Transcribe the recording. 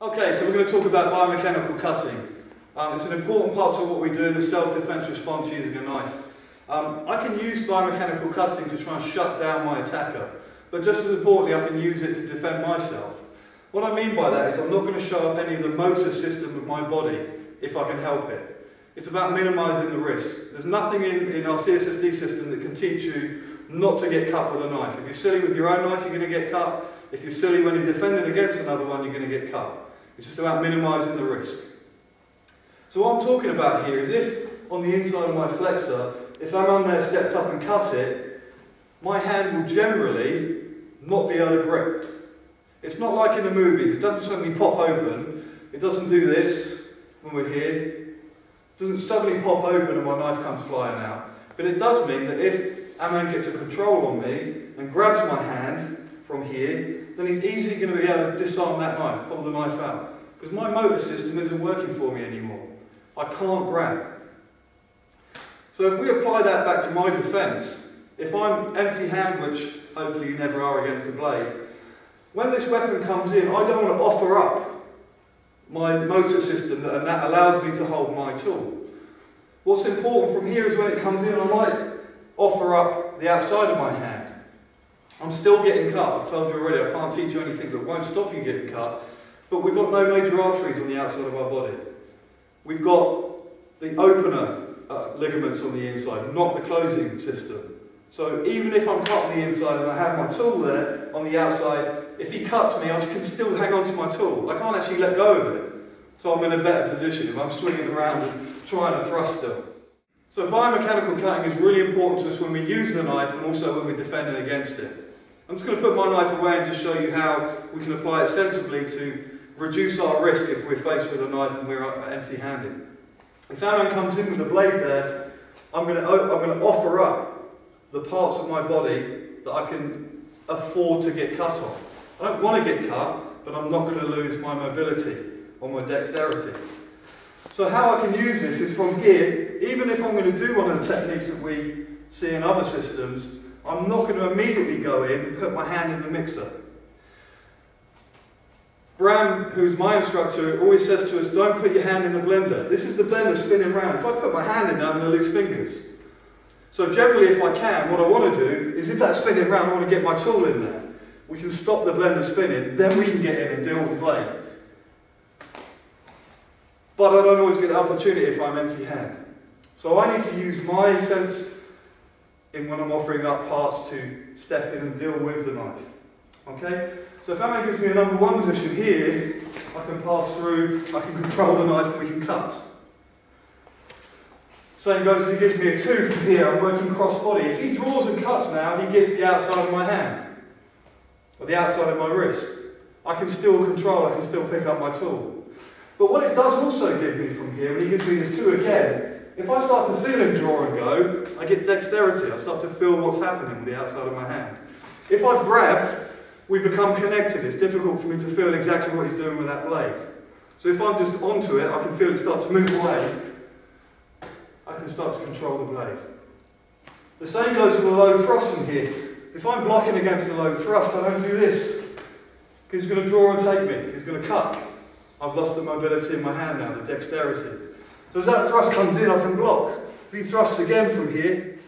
Okay, so we're going to talk about biomechanical cutting. It's an important part to what we do in the self-defense response using a knife. I can use biomechanical cutting to try and shut down my attacker, but just as importantly I can use it to defend myself. What I mean by that is I'm not going to show up any of the motor system of my body if I can help it. It's about minimising the risk. There's nothing in our CSSD system that can teach you not to get cut with a knife. If you're silly with your own knife, you're going to get cut. If you're silly when you're defending against another one, you're going to get cut. It's just about minimising the risk. So what I'm talking about here is if on the inside of my flexor, if I'm on there, stepped up and cut it, my hand will generally not be able to grip. It's not like in the movies. It doesn't suddenly pop open. It doesn't do this when we're here. It doesn't suddenly pop open and my knife comes flying out. But it does mean that if a man gets a control on me and grabs my hand from here, then he's easily going to be able to disarm that knife, pull the knife out. Because my motor system isn't working for me anymore. I can't grab. So if we apply that back to my defence, if I'm empty-hand, which hopefully you never are against a blade, when this weapon comes in, I don't want to offer up my motor system that allows me to hold my tool. What's important from here is when it comes in, I might offer up the outside of my hand. I'm still getting cut. I've told you already, I can't teach you anything that won't stop you getting cut, but we've got no major arteries on the outside of our body. We've got the opener ligaments on the inside, not the closing system. So even if I'm cut on the inside and I have my tool there on the outside, if he cuts me, I can still hang on to my tool. I can't actually let go of it. So I'm in a better position if I'm swinging around and trying to thrust still. So biomechanical cutting is really important to us when we use the knife and also when we're defending against it. I'm just going to put my knife away and just show you how we can apply it sensibly to reduce our risk if we're faced with a knife and we're empty-handed. If a man comes in with a blade there, I'm going to offer up the parts of my body that I can afford to get cut on. I don't want to get cut, but I'm not going to lose my mobility or my dexterity. So how I can use this is from here. Even if I'm going to do one of the techniques that we see in other systems, I'm not going to immediately go in and put my hand in the mixer. Bram, who's my instructor, always says to us, don't put your hand in the blender. This is the blender spinning around. If I put my hand in there, I'm going to lose fingers. So generally, if I can, what I want to do is if that's spinning around, I want to get my tool in there. We can stop the blender spinning, then we can get in and deal with the blade. But I don't always get the opportunity if I'm empty-hand. So I need to use my sense in when I'm offering up parts to step in and deal with the knife. Okay? So if Aman gives me a number one position here, I can pass through, I can control the knife and we can cut. Same goes if he gives me a 2 from here, I'm working cross body. If he draws and cuts now, he gets the outside of my hand, or the outside of my wrist. I can still control, I can still pick up my tool. But what it does also give me from here, when he gives me this 2 again, if I start to feel him draw and go, I get dexterity, I start to feel what's happening with the outside of my hand. If I've grabbed, we become connected. It's difficult for me to feel exactly what he's doing with that blade. So if I'm just onto it, I can feel it start to move away. I can start to control the blade. The same goes with the low thrust from here. If I'm blocking against the low thrust, I don't do this. He's going to draw and take me. He's going to cut. I've lost the mobility in my hand now, the dexterity. So as that thrust comes in, I can block. If he thrusts again from here,